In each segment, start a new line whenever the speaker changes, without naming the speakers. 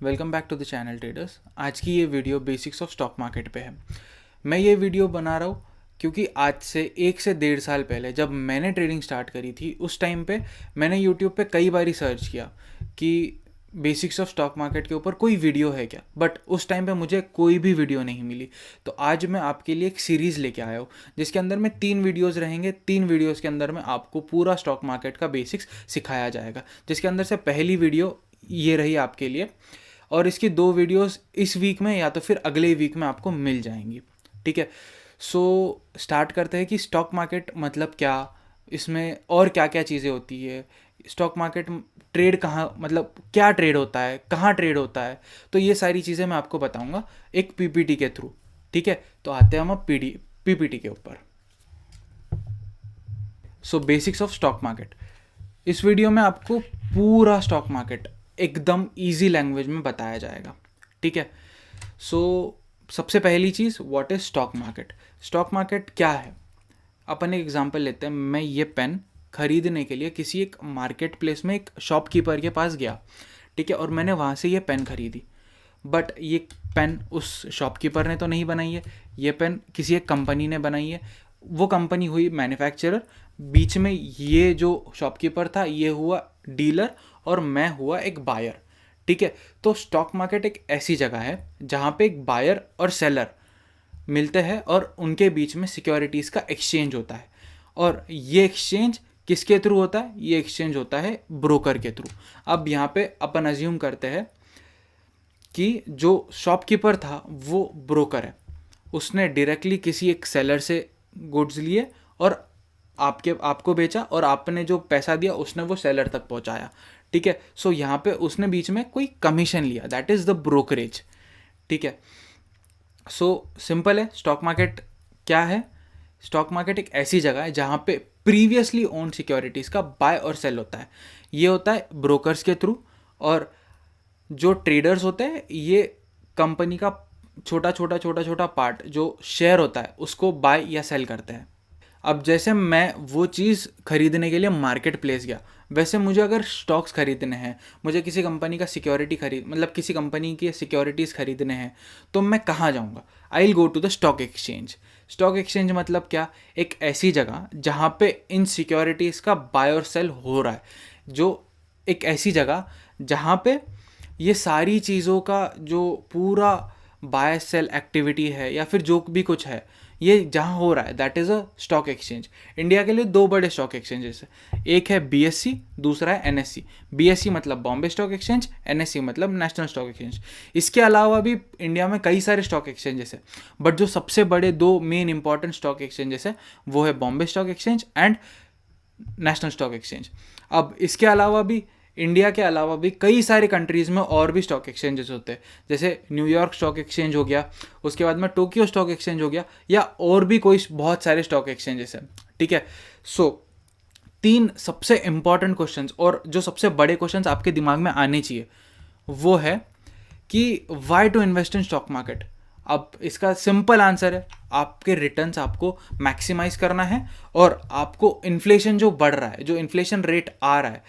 Welcome back to the channel traders. आज की ये video basics of stock market पे है। मैं ये वीडियो बना रहा हूँ क्योंकि आज से 1 से 1.5 साल पहले जब मैंने ट्रेडिंग स्टार्ट करी थी उस टाइम पे मैंने यूट्यूब पे कई बार सर्च किया कि बेसिक्स ऑफ स्टॉक मार्केट के ऊपर कोई वीडियो है क्या, बट उस टाइम पे मुझे कोई भी वीडियो नहीं मिली। तो आज मैं आपके लिए एक सीरीज़ लेके आया हूँ जिसके अंदर में 3 वीडियोज़ रहेंगे। 3 वीडियोज़ के अंदर में आपको पूरा स्टॉक मार्केट का बेसिक्स सिखाया जाएगा, जिसके अंदर से पहली वीडियो ये रही आपके लिए और इसकी 2 वीडियोस इस वीक में या तो फिर अगले वीक में आपको मिल जाएंगी। ठीक है, सो स्टार्ट करते हैं कि स्टॉक मार्केट मतलब क्या, इसमें और क्या क्या चीज़ें होती है, स्टॉक मार्केट ट्रेड कहाँ, मतलब क्या ट्रेड होता है, कहाँ ट्रेड होता है। तो ये सारी चीज़ें मैं आपको बताऊंगा एक पीपीटी के थ्रू। ठीक है, तो आते हैं हम अब पीपीटी के ऊपर। So basics of stock market, इस वीडियो में आपको पूरा स्टॉक मार्केट एकदम इजी लैंग्वेज में बताया जाएगा। ठीक है, सो सबसे पहली चीज़, what is stock market. Stock market क्या है, अपन एक एग्जांपल लेते हैं। मैं ये पेन खरीदने के लिए किसी एक मार्केट प्लेस में एक शॉपकीपर के पास गया, ठीक है, और मैंने वहाँ से ये पेन खरीदी। बट ये पेन उस शॉपकीपर ने तो नहीं बनाई है, ये पेन किसी एक कंपनी ने बनाई है। वो कंपनी हुई मैन्युफैक्चरर, बीच में ये जो शॉपकीपर था ये हुआ डीलर और मैं हुआ एक बायर। ठीक है, तो स्टॉक मार्केट एक ऐसी जगह है जहाँ पे एक बायर और सेलर मिलते हैं और उनके बीच में सिक्योरिटीज़ का एक्सचेंज होता है। और ये एक्सचेंज किसके थ्रू होता है, ये एक्सचेंज होता है ब्रोकर के थ्रू। अब यहाँ पे अपन अज्यूम करते हैं कि जो शॉपकीपर था वो ब्रोकर है, उसने डायरेक्टली किसी एक सेलर से गुड्स लिए और आपको बेचा और आपने जो पैसा दिया उसने वो सेलर तक पहुंचाया। ठीक है, सो यहाँ पे उसने बीच में कोई कमीशन लिया, दैट इज़ द ब्रोकरेज। ठीक है, सो सिंपल है। स्टॉक मार्केट क्या है, स्टॉक मार्केट एक ऐसी जगह है जहाँ पे प्रीवियसली ओन्ड सिक्योरिटीज़ का बाय और सेल होता है। ये होता है ब्रोकर्स के थ्रू, और जो ट्रेडर्स होते हैं ये कंपनी का छोटा छोटा पार्ट जो शेयर होता है उसको बाय या सेल करते हैं। अब जैसे मैं वो चीज़ खरीदने के लिए मार्केट प्लेस गया, वैसे मुझे अगर स्टॉक्स खरीदने हैं, मुझे किसी कंपनी का सिक्योरिटी मतलब किसी कंपनी की सिक्योरिटीज़ खरीदने हैं, तो मैं कहाँ जाऊँगा? I will go to the stock exchange. Stock exchange मतलब क्या, एक ऐसी जगह जहाँ पे इन सिक्योरिटीज़ का बाय और सेल हो रहा है, जो एक ऐसी जगह जहाँ पे ये सारी चीज़ों का जो पूरा बाय सेल एक्टिविटी है या फिर जो भी कुछ है ये जहाँ हो रहा है, that is a stock exchange. India के लिए 2 बड़े स्टॉक एक्सचेंजेस है, एक है बीएससी, दूसरा है एनएससी। बीएससी मतलब बॉम्बे स्टॉक एक्सचेंज, एनएससी मतलब नेशनल स्टॉक एक्सचेंज। इसके अलावा भी इंडिया में कई सारे स्टॉक एक्सचेंजेस है, बट जो सबसे बड़े 2 मेन इंपॉर्टेंट स्टॉक एक्सचेंजेस है वो है Bombay stock exchange and national stock exchange. अब इसके अलावा भी, इंडिया के अलावा भी कई सारे कंट्रीज़ में और भी स्टॉक एक्सचेंजेस होते हैं, जैसे न्यूयॉर्क स्टॉक एक्सचेंज हो गया, उसके बाद में टोक्यो स्टॉक एक्सचेंज हो गया, या और भी कोई बहुत सारे स्टॉक एक्सचेंजेस हैं। ठीक है, सो 3 सबसे इंपॉर्टेंट क्वेश्चंस और जो सबसे बड़े क्वेश्चंस आपके दिमाग में आने चाहिए वो है कि why to invest in stock market. अब इसका सिंपल आंसर है, आपके रिटर्न्स आपको मैक्सिमाइज करना है और आपको इन्फ्लेशन जो बढ़ रहा है, जो इन्फ्लेशन रेट आ रहा है,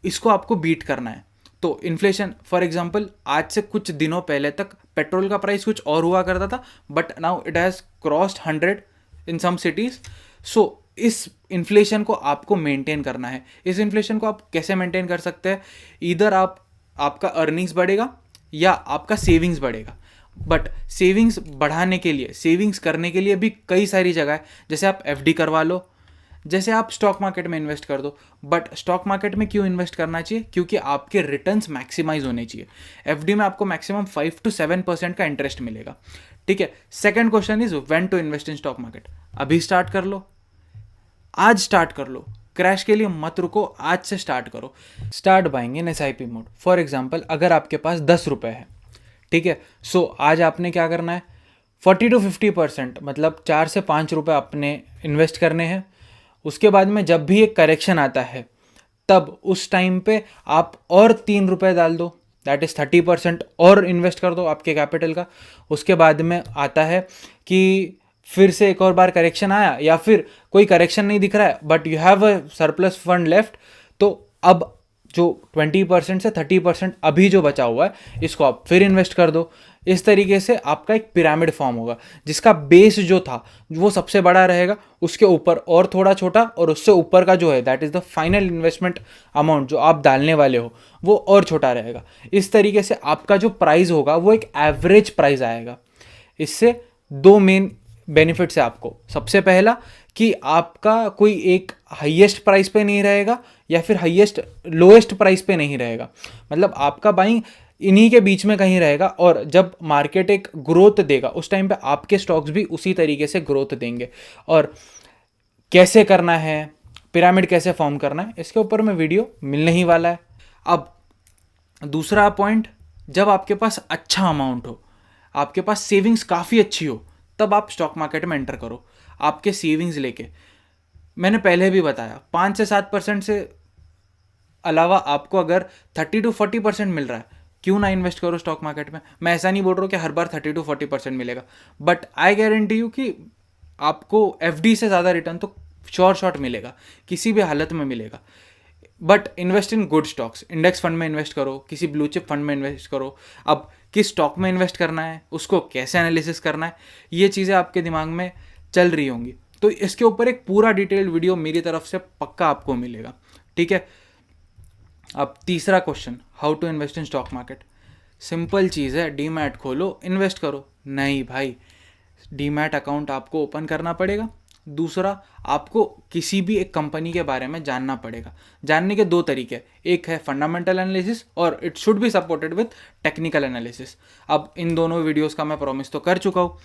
इसको आपको बीट करना है। तो इन्फ्लेशन, फॉर एग्जांपल, आज से कुछ दिनों पहले तक पेट्रोल का प्राइस कुछ और हुआ करता था, but now it has crossed 100 in some cities. So इस इन्फ्लेशन को आपको मेंटेन करना है। इस इन्फ्लेशन को आप कैसे मेंटेन कर सकते हैं? इधर आपका अर्निंग्स बढ़ेगा या आपका सेविंग्स बढ़ेगा। बट सेविंग्स बढ़ाने के लिए, सेविंग्स करने के लिए भी कई सारी जगह है, जैसे आप एफडी करवा लो, जैसे आप स्टॉक मार्केट में इन्वेस्ट कर दो। बट स्टॉक मार्केट में क्यों इन्वेस्ट करना चाहिए? क्योंकि आपके रिटर्न्स मैक्सिमाइज होने चाहिए। एफडी में आपको मैक्सिमम 5 to 7% का इंटरेस्ट मिलेगा। ठीक है, second question is when to invest in stock market. अभी स्टार्ट कर लो, आज स्टार्ट कर लो, क्रैश के लिए मत रुको, आज से स्टार्ट करो। Start buying in SIP mode. For example, अगर आपके पास 10 रुपये है, ठीक है, सो आज आपने क्या करना है, 40 to 50% मतलब 4 से 5 रुपये आपने इन्वेस्ट करने हैं। उसके बाद में जब भी एक करेक्शन आता है तब उस टाइम पे आप और 3 रुपये डाल दो, दैट इज़ 30% और इन्वेस्ट कर दो आपके कैपिटल का। उसके बाद में आता है कि फिर से एक और बार करेक्शन आया या फिर कोई करेक्शन नहीं दिख रहा है but you have a surplus fund left, तो अब जो 20% से 30% अभी जो बचा हुआ है इसको आप फिर इन्वेस्ट कर दो। इस तरीके से आपका एक पिरामिड फॉर्म होगा, जिसका बेस जो था वो सबसे बड़ा रहेगा, उसके ऊपर और थोड़ा छोटा, और उससे ऊपर का जो है that is the final investment amount जो आप डालने वाले हो वो और छोटा रहेगा। इस तरीके से आपका जो प्राइस होगा वो एक एवरेज प्राइस आएगा। इससे दो मेन बेनिफिट्स है आपको। सबसे पहला कि आपका कोई एक हाईएस्ट प्राइस पे नहीं रहेगा या फिर हाईएस्ट लोएस्ट प्राइस पे नहीं रहेगा, मतलब आपका बाइंग इन्हीं के बीच में कहीं रहेगा, और जब मार्केट एक ग्रोथ देगा उस टाइम पे आपके स्टॉक्स भी उसी तरीके से ग्रोथ देंगे। और कैसे करना है, पिरामिड कैसे फॉर्म करना है, इसके ऊपर में वीडियो मिलने ही वाला है। अब दूसरा पॉइंट, जब आपके पास अच्छा अमाउंट हो, आपके पास सेविंग्स काफ़ी अच्छी हो, तब आप स्टॉक मार्केट में एंटर करो आपके सेविंग्स लेके। मैंने पहले भी बताया 5 से 7% से अलावा आपको अगर 30 to 40% मिल रहा है, क्यों ना इन्वेस्ट करो स्टॉक मार्केट में। मैं ऐसा नहीं बोल रहा हूँ कि हर बार 30 to 40% मिलेगा, बट आई गारंटी यू कि आपको एफडी से ज़्यादा रिटर्न तो शॉर्ट मिलेगा, किसी भी हालत में मिलेगा। But invest in good stocks, index fund में इन्वेस्ट करो, किसी ब्लू चिप फंड में इन्वेस्ट करो। अब किस स्टॉक में इन्वेस्ट करना है, उसको कैसे एनालिसिस करना है, ये चीज़ें आपके दिमाग में चल रही होंगी, तो इसके ऊपर एक पूरा डिटेल्ड वीडियो मेरी तरफ से पक्का आपको मिलेगा, ठीक है। अब तीसरा question, how to invest in stock market. Simple चीज़ है, डीमैट खोलो, इन्वेस्ट करो। नहीं भाई, डीमैट अकाउंट आपको ओपन करना पड़ेगा। दूसरा, आपको किसी भी एक कंपनी के बारे में जानना पड़ेगा। जानने के दो तरीके, एक है फंडामेंटल एनालिसिस और it should be supported with technical analysis. अब इन दोनों वीडियोस का मैं प्रॉमिस तो कर चुका हूँ,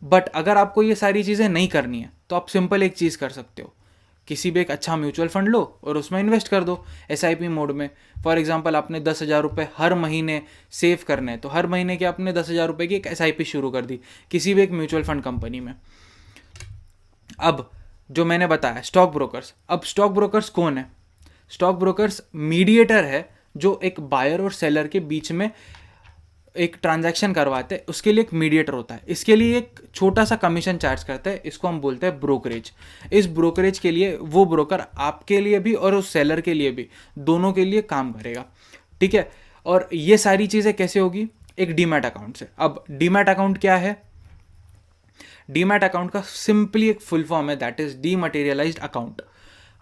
बट अगर आपको ये सारी चीज़ें नहीं करनी है तो आप सिंपल एक चीज़ कर सकते हो, किसी भी एक अच्छा म्यूचुअल फंड लो और उसमें इन्वेस्ट कर दो एसआईपी मोड में। फॉर एग्जांपल आपने 10,000 रुपये हर महीने सेव करने हैं, तो हर महीने के आपने 10,000 रुपये की एक एसआईपी शुरू कर दी किसी भी एक म्यूचुअल फंड कंपनी में। अब जो मैंने बताया स्टॉक ब्रोकर्स, अब स्टॉक ब्रोकर्स कौन है? स्टॉक ब्रोकर्स मीडिएटर है जो एक बायर और सेलर के बीच में एक ट्रांजैक्शन करवाते हैं, उसके लिए एक मीडिएटर होता है। इसके लिए एक छोटा सा कमीशन चार्ज करता है, इसको हम बोलते हैं ब्रोकरेज। इस ब्रोकरेज के लिए वो ब्रोकर आपके लिए भी और उस सेलर के लिए भी, दोनों के लिए काम करेगा, ठीक है। और ये सारी चीज़ें कैसे होगी? एक डीमैट अकाउंट से। अब डीमैट अकाउंट क्या है? डीमैट अकाउंट का सिंपली एक फुल फॉर्म है, दैट इज डीमटेरियलाइज्ड अकाउंट।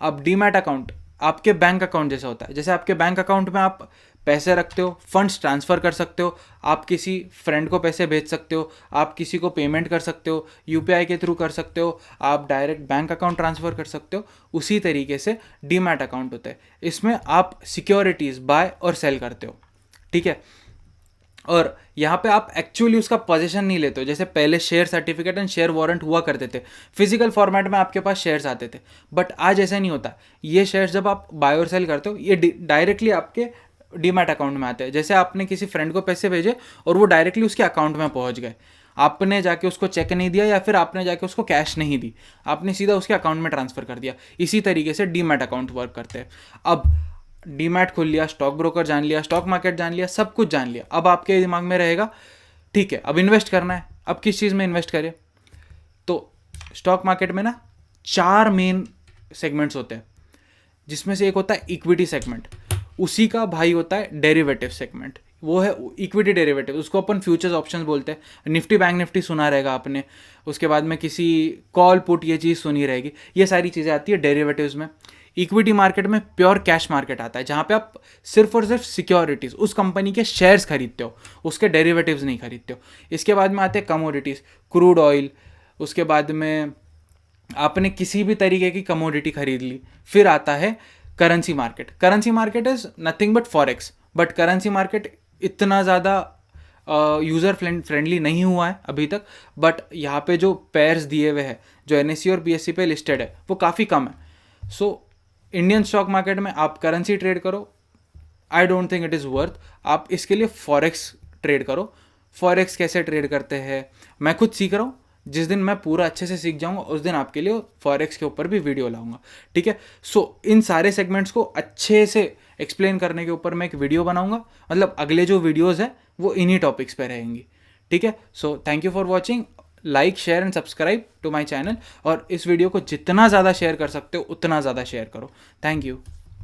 अब डीमैट अकाउंट आपके बैंक अकाउंट जैसा होता है। जैसे आपके बैंक अकाउंट में आप पैसे रखते हो, फंड्स ट्रांसफ़र कर सकते हो, आप किसी फ्रेंड को पैसे भेज सकते हो, आप किसी को पेमेंट कर सकते हो, यूपीआई के थ्रू कर सकते हो, आप डायरेक्ट बैंक अकाउंट ट्रांसफ़र कर सकते हो। उसी तरीके से डीमैट अकाउंट होता है। इसमें आप सिक्योरिटीज़ बाय और सेल करते हो, ठीक है। और यहाँ पे आप एक्चुअली उसका पोजीशन नहीं लेते हो। जैसे पहले share certificate and share warrant हुआ करते थे, फिजिकल फॉर्मेट में आपके पास शेयर्स आते थे, बट आज ऐसा नहीं होता। ये शेयर्स जब आप बाय और सेल करते हो, ये डायरेक्टली आपके डीमैट अकाउंट में आते हैं। जैसे आपने किसी फ्रेंड को पैसे भेजे और वो डायरेक्टली उसके अकाउंट में पहुंच गए, आपने जाके उसको चेक नहीं दिया या फिर आपने जाके उसको कैश नहीं दी, आपने सीधा उसके अकाउंट में ट्रांसफ़र कर दिया। इसी तरीके से डीमैट अकाउंट वर्क करते हैं। अब डीमैट खोल लिया, स्टॉक ब्रोकर जान लिया, स्टॉक मार्केट जान लिया, सब कुछ जान लिया। अब आपके दिमाग में रहेगा ठीक है अब इन्वेस्ट करना है, अब किस चीज़ में इन्वेस्ट करें? तो स्टॉक मार्केट में ना 4 मेन सेगमेंट्स होते हैं, जिसमें से एक होता है इक्विटी सेगमेंट, उसी का भाई होता है डेरिवेटिव सेगमेंट, वो है इक्विटी डेरिवेटिव, उसको अपन फ्यूचर्स ऑप्शंस बोलते हैं। निफ्टी बैंक निफ्टी सुना रहेगा आपने, उसके बाद में किसी कॉल पुट ये चीज़ सुनी रहेगी, ये सारी चीज़ें आती है डेरिवेटिव्स में। इक्विटी मार्केट में प्योर कैश मार्केट आता है, जहाँ पे आप सिर्फ और सिर्फ सिक्योरिटीज़, उस कंपनी के शेयर्स खरीदते हो, उसके डेरिवेटिव्स नहीं खरीदते हो। इसके बाद में आते हैं कमोडिटीज़, क्रूड ऑयल, उसके बाद में आपने किसी भी तरीके की कमोडिटी खरीद ली। फिर आता है currency market. Currency market is nothing but forex, but currency market इतना ज़्यादा यूज़र फ्रेंडली नहीं हुआ है अभी तक, बट यहाँ पे जो पेयर्स दिए हुए हैं, जो एनएससी और बीएससी पे लिस्टेड है, वो काफ़ी कम है। सो इंडियन स्टॉक मार्केट में आप करेंसी ट्रेड करो, I don't think it is worth. आप इसके लिए फॉरेक्स ट्रेड करो। फॉरेक्स कैसे ट्रेड करते हैं मैं खुद सीख रहा हूँ, जिस दिन मैं पूरा अच्छे से सीख जाऊंगा उस दिन आपके लिए फॉरेक्स के ऊपर भी वीडियो लाऊंगा, ठीक है। सो इन सारे सेगमेंट्स को अच्छे से एक्सप्लेन करने के ऊपर मैं एक वीडियो बनाऊंगा, मतलब अगले जो वीडियोज़ है वो इन्हीं टॉपिक्स पे रहेंगी, ठीक है। So thank you for watching, like share and subscribe to my channel, और इस वीडियो को जितना ज़्यादा शेयर कर सकते हो उतना ज़्यादा शेयर करो। Thank you.